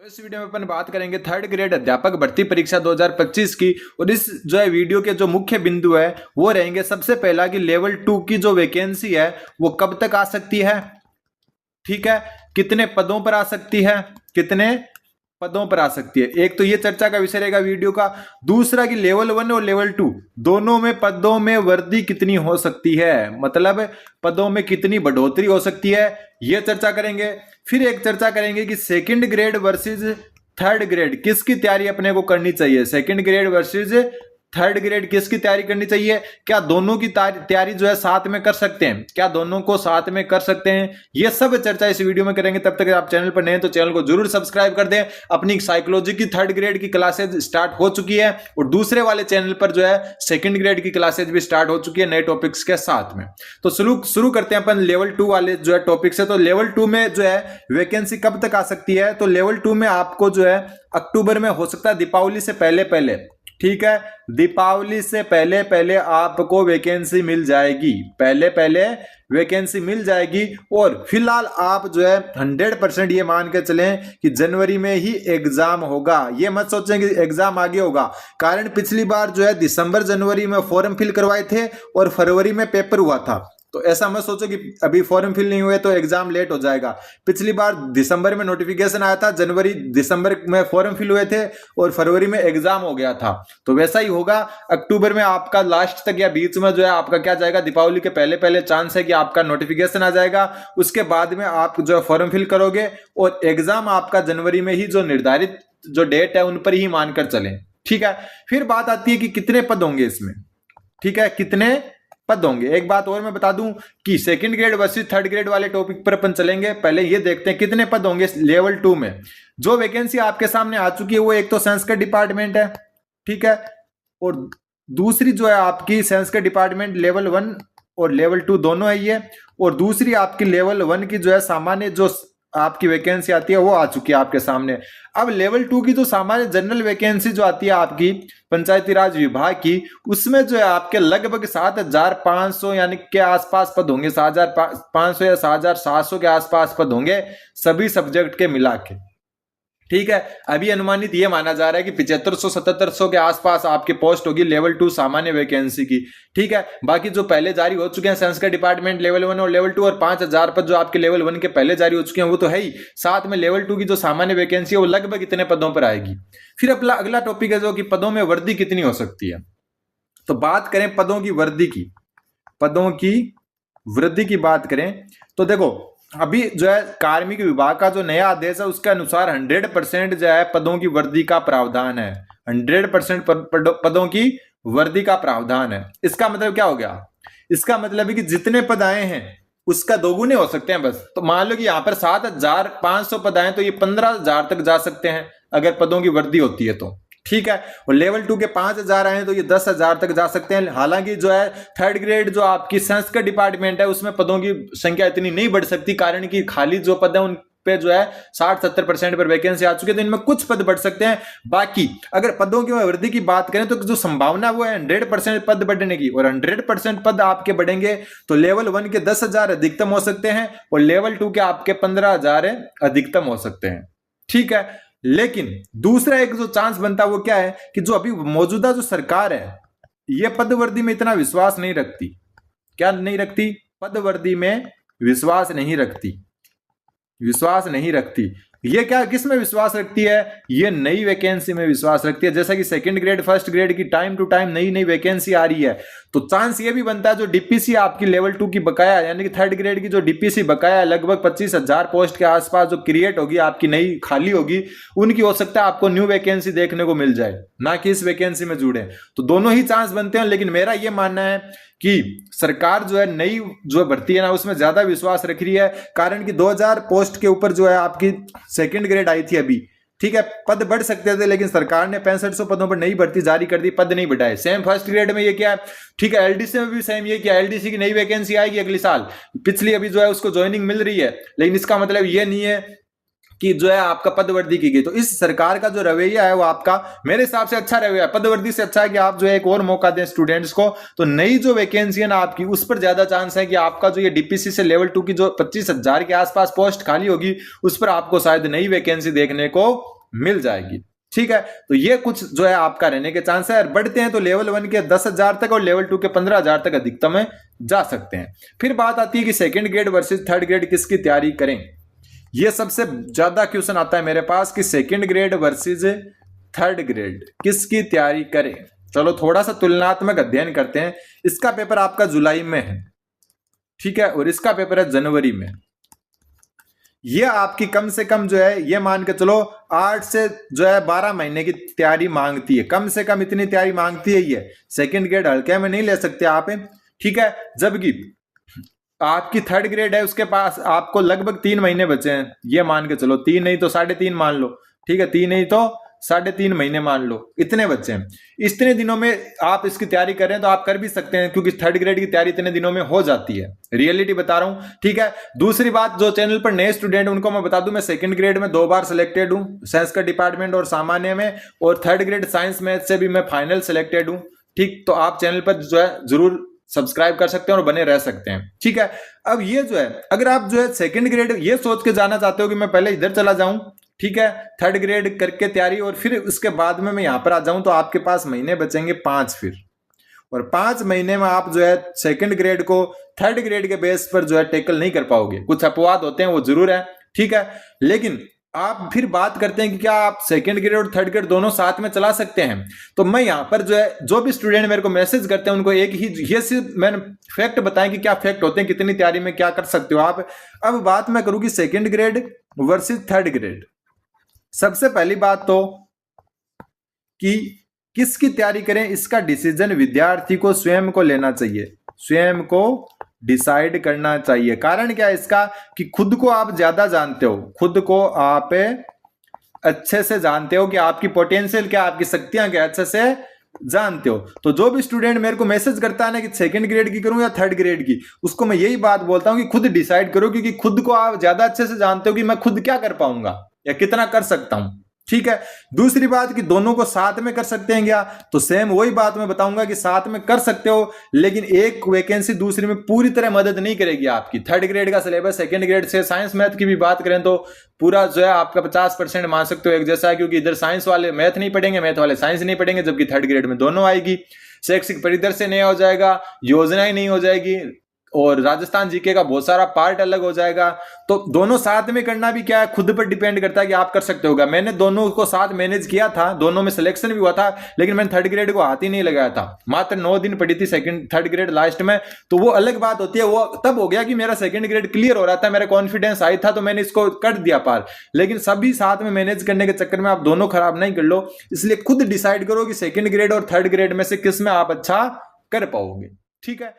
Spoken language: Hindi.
तो इस वीडियो में अपन बात करेंगे थर्ड ग्रेड अध्यापक भर्ती परीक्षा 2025 की। और इस जो है वीडियो के जो मुख्य बिंदु है वो रहेंगे, सबसे पहला कि लेवल 2 की जो वैकेंसी है वो कब तक आ सकती है, ठीक है, कितने पदों पर आ सकती है, कितने पदों पर आ सकती है। एक तो ये चर्चा का विषय रहेगा वीडियो का। दूसरा कि लेवल 1 और लेवल 2 दोनों में पदों में वृद्धि कितनी हो सकती है, मतलब पदों में कितनी बढ़ोतरी हो सकती है, ये चर्चा करेंगे। फिर एक चर्चा करेंगे कि second grade versus third grade किसकी तैयारी अपने को करनी चाहिए, second grade versus third grade किसकी तैयारी करनी चाहिए, क्या दोनों की तैयारी जो है साथ में कर सकते हैं, क्या दोनों को साथ में कर सकते हैं, ये सब चर्चा इस वीडियो में करेंगे। तब तक आप चैनल पर नए हैं तो चैनल को जरूर सब्सक्राइब कर दें। अपनी साइकोलॉजी की थर्ड ग्रेड की क्लासेज स्टार्ट हो चुकी है और दूसरे वाले चैनल पर जो है सेकंड ग्रेड की क्लासेज भी स्टार्ट हो चुकी है नए टॉपिक्स के साथ में। तो शुरू करते हैं अपन लेवल 2 वाले जो है टॉपिक से। तो लेवल 2 में जो है वैकेंसी कब तक आ सकती है, तो लेवल 2 में आपको जो है अक्टूबर में हो सकता है, दीपावली से पहले पहले, ठीक है, दीपावली से पहले पहले आपको वैकेंसी मिल जाएगी, पहले पहले वैकेंसी मिल जाएगी। और फिलहाल आप जो है 100% ये मान के चलें कि जनवरी में ही एग्जाम होगा। ये मत सोचें कि एग्जाम आगे होगा, कारण पिछली बार जो है दिसंबर जनवरी में फॉर्म फिल करवाए थे और फरवरी में पेपर हुआ था। तो ऐसा मत सोचो कि अभी फॉर्म फिल नहीं हुए तो एग्जाम लेट हो जाएगा। पिछली बार दिसंबर में नोटिफिकेशन आया था, जनवरी दिसंबर में फॉर्म फिल हुए थे और फरवरी में एग्जाम हो गया था। तो वैसा ही होगा, अक्टूबर में आपका लास्ट तक या बीच में जो है आपका क्या जाएगा, दीपावली के पहले पहले चांस है कि आपका नोटिफिकेशन आ जाएगा। उसके बाद में आप जो है फॉर्म फिल करोगे और एग्जाम आपका जनवरी में ही जो निर्धारित जो डेट है उन पर ही मानकर चलें, ठीक है। फिर बात आती है कि कितने पद होंगे इसमें, ठीक है, कितने पद होंगे। एक बात और मैं बता दूं कि second grade versus third grade वाले टॉपिक पर अपन चलेंगे। पहले ये देखते हैं कितने पद होंगे लेवल 2 में। जो वैकेंसी आपके सामने आ चुकी है वो एक तो संस्कृत डिपार्टमेंट है, ठीक है, और दूसरी जो है आपकी संस्कृत डिपार्टमेंट लेवल 1 और लेवल 2 दोनों है ये। और दूसरी आपकी लेवल 1 की जो है सामान्य जो आपकी वैकेंसी आती है वो आ चुकी है आपके सामने। अब लेवल 2 की जो सामान्य जनरल वैकेंसी जो आती है आपकी पंचायती राज विभाग की, उसमें जो है आपके लगभग 7,500 यानी के आसपास पद होंगे, 7,500 या 7,700 के आसपास पद होंगे सभी सब्जेक्ट के मिला के, ठीक है। अभी अनुमानित ये माना जा रहा है कि 7500-7700 के आसपास आपके पोस्ट होगी लेवल 2 सामान्य वैकेंसी की, ठीक है। बाकी जो पहले जारी हो चुके हैं संस्कृत डिपार्टमेंट लेवल 1 और लेवल 2 और 5,000 पद जो आपके लेवल 1 के पहले जारी हो चुके हैं वो तो है ही, साथ में लेवल 2 की जो सामान्य वैकेंसी है वो लगभग इतने पदों पर आएगी। फिर अपना अगला टॉपिक है जो कि पदों में वृद्धि कितनी हो सकती है। तो बात करें पदों की वृद्धि की, पदों की वृद्धि की बात करें तो देखो अभी जो है कार्मिक विभाग का जो नया आदेश है उसके अनुसार 100% जो है पदों की वृद्धि का प्रावधान है, 100% पदों की वृद्धि का प्रावधान है। इसका मतलब क्या हो गया, इसका मतलब है कि जितने पद आए हैं उसका दोगुने हो सकते हैं बस। तो मान लो कि यहाँ पर 7,500 पद आए तो ये 15,000 तक जा सकते हैं अगर पदों की वृद्धि होती है तो, ठीक है। और लेवल 2 के 5,000 आए तो ये 10,000 तक जा सकते हैं। हालांकि जो है थर्ड ग्रेड जो आपकी संस्कृत डिपार्टमेंट है उसमें पदों की संख्या इतनी नहीं बढ़ सकती, कारण कि खाली जो पद है उन पे जो है 60-70% पर वैकेंसी आ चुकी है, तो इनमें कुछ पद बढ़ सकते हैं। बाकी अगर पदों की वृद्धि की बात करें तो जो संभावना वो है 100% पद बढ़ने की, और 100% पद आपके बढ़ेंगे तो लेवल 1 के 10,000 अधिकतम हो सकते हैं और लेवल 2 के आपके 15,000 अधिकतम हो सकते हैं, ठीक है। लेकिन दूसरा एक जो चांस बनता है वो क्या है कि जो अभी मौजूदा जो सरकार है ये पदवर्दी में इतना विश्वास नहीं रखती, क्या नहीं रखती, पदवर्दी में विश्वास नहीं रखती, विश्वास नहीं रखती। ये क्या किस में विश्वास रखती है, ये नई वैकेंसी में विश्वास रखती है। जैसा कि सेकंड ग्रेड फर्स्ट ग्रेड की टाइम टू टाइम नई नई वैकेंसी आ रही है, तो चांस ये भी बनता है जो डीपीसी आपकी लेवल 2 की बकाया यानी कि थर्ड ग्रेड की जो डीपीसी बकाया लगभग 25,000 पोस्ट के आसपास जो क्रिएट होगी आपकी नई खाली होगी, उनकी हो सकता है आपको न्यू वैकेंसी देखने को मिल जाए, ना कि इस वैकेंसी में जुड़े। तो दोनों ही चांस बनते हैं, लेकिन मेरा यह मानना है कि सरकार जो है नई जो भर्ती है ना उसमें ज्यादा विश्वास रख रही है, कारण कि 2000 पोस्ट के ऊपर जो है आपकी सेकंड ग्रेड आई थी अभी, ठीक है। पद बढ़ सकते थे लेकिन सरकार ने 6500 पदों पर नई भर्ती जारी कर दी, पद नहीं बढ़ाए। सेम फर्स्ट ग्रेड में ये क्या है, ठीक है, एलडीसी में भी सेम ये किया, एलडीसी की नई वैकेंसी आएगी अगले साल, पिछली अभी जो है उसको ज्वाइनिंग मिल रही है, लेकिन इसका मतलब ये नहीं है कि जो है आपका पदवर्दी की गई। तो इस सरकार का जो रवैया है वो आपका मेरे हिसाब से अच्छा रवैया है, पदवर्दी से अच्छा है कि आप जो है एक और मौका दें स्टूडेंट्स को। तो नई जो वैकेंसी है ना आपकी उस पर ज्यादा चांस है कि आपका जो ये डीपीसी से लेवल 2 की जो 25,000 के आसपास पोस्ट खाली होगी उस पर आपको शायद नई वैकेंसी देखने को मिल जाएगी। ठीक है, तो ये कुछ जो है आपका रहने के चांस है। बढ़ते हैं तो लेवल 1 के 10,000 तक और लेवल 2 के 15,000 तक अधिकतम में जा सकते हैं। फिर बात आती है कि second grade versus third grade किसकी तैयारी करें। ये सबसे ज्यादा क्वेश्चन आता है मेरे पास कि second grade versus third grade किसकी तैयारी करें। चलो थोड़ा सा तुलनात्मक अध्ययन करते हैं। इसका पेपर आपका जुलाई में है, ठीक है, और इसका पेपर है जनवरी में। ये आपकी कम से कम जो है ये मान के चलो 8 से जो है 12 महीने की तैयारी मांगती है, कम से कम इतनी तैयारी मांगती है। ये सेकंड ग्रेड हल्के में नहीं ले सकते आप, ठीक है। जबकि आपकी थर्ड ग्रेड है, उसके पास आपको लगभग 3 महीने बचे हैं। ये मान के चलो 3 नहीं तो 3.5 मान लो, ठीक है, 3 नहीं तो 3.5 महीने मान लो, इतने बच्चे हैं। इतने दिनों में आप इसकी तैयारी कर रहे हैं तो आप कर भी सकते हैं, क्योंकि थर्ड ग्रेड की तैयारी इतने दिनों में हो जाती है। रियलिटी बता रहा हूं, ठीक है। दूसरी बात, जो चैनल पर नए स्टूडेंट उनको मैं बता दूं, मैं सेकंड ग्रेड में 2 बार सिलेक्टेड हूं, साइंस का डिपार्टमेंट और सामान्य में, और थर्ड ग्रेड साइंस मैथ से भी मैं फाइनल सिलेक्टेड हूं, ठीक। तो आप चैनल पर जो है जरूर सब्सक्राइब कर सकते हैं और बने रह सकते हैं, ठीक है। अब ये जो है, अगर आप जो है सेकंड ग्रेड ये सोच के जाना चाहते हो कि मैं पहले इधर चला जाऊं, ठीक है, थर्ड ग्रेड करके तैयारी और फिर उसके बाद में मैं यहां पर आ जाऊं, तो आपके पास महीने बचेंगे 5 फिर, और 5 महीने में आप जो है सेकंड ग्रेड को थर्ड ग्रेड के बेस पर जो है टैकल नहीं कर पाओगे। कुछ अपवाद होते हैं, वो जरूर है, ठीक है। लेकिन आप फिर बात करते हैं कि क्या आप सेकंड ग्रेड और थर्ड ग्रेड दोनों साथ में चला सकते हैं। तो मैं यहां पर जो है, जो भी स्टूडेंट मेरे को मैसेज करते हैं उनको एक ही ये सिर्फ मैंने फैक्ट बताएं कि क्या फैक्ट होते हैं, कितनी तैयारी में क्या कर सकते हो आप। अब बात मैं करूं कि second grade versus third grade, सबसे पहली बात तो कि किसकी तैयारी करें, इसका डिसीजन विद्यार्थी को स्वयं को लेना चाहिए, स्वयं को डिसाइड करना चाहिए। कारण क्या है इसका कि खुद को आप ज्यादा जानते हो, खुद को आप अच्छे से जानते हो कि आपकी पोटेंशियल क्या, आपकी शक्तियां क्या, अच्छे से जानते हो। तो जो भी स्टूडेंट मेरे को मैसेज करता है ना कि सेकंड ग्रेड की करूं या थर्ड ग्रेड की, उसको मैं यही बात बोलता हूं कि खुद डिसाइड करो, क्योंकि खुद को आप ज्यादा अच्छे से जानते हो कि मैं खुद क्या कर पाऊंगा या कितना कर सकता हूं, ठीक है। दूसरी बात कि दोनों को साथ में कर सकते हैं क्या, तो सेम वही बात मैं बताऊंगा कि साथ में कर सकते हो, लेकिन एक वैकेंसी दूसरी में पूरी तरह मदद नहीं करेगी आपकी। थर्ड ग्रेड का सिलेबस सेकंड ग्रेड से, साइंस मैथ की भी बात करें तो पूरा जो है आपका 50% मान सकते हो एक जैसा है, क्योंकि इधर साइंस वाले मैथ नहीं पढ़ेंगे, मैथ वाले साइंस नहीं पढ़ेंगे, जबकि थर्ड ग्रेड में दोनों आएगी। शैक्षिक परिदृश्य नया हो जाएगा, योजनाएं नहीं हो जाएगी, और राजस्थान जीके का बहुत सारा पार्ट अलग हो जाएगा। तो दोनों साथ में करना भी क्या है, खुद पर डिपेंड करता है कि आप कर सकते होगा। मैंने दोनों को साथ मैनेज किया था, दोनों में सिलेक्शन भी हुआ था, लेकिन मैंने थर्ड ग्रेड को हाथ ही नहीं लगाया था। मात्र 9 दिन पड़ी थी सेकंड थर्ड ग्रेड लास्ट में, तो वो अलग बात होती है। वो तब हो गया कि मेरा सेकंड ग्रेड क्लियर हो रहा था, मेरा कॉन्फिडेंस आई था, तो मैंने इसको कर दिया पार। लेकिन सभी साथ में मैनेज करने के चक्कर में आप दोनों खराब नहीं कर लो। इसलिए खुद डिसाइड करो कि सेकंड ग्रेड और थर्ड ग्रेड में से किस में आप अच्छा कर पाओगे, ठीक है।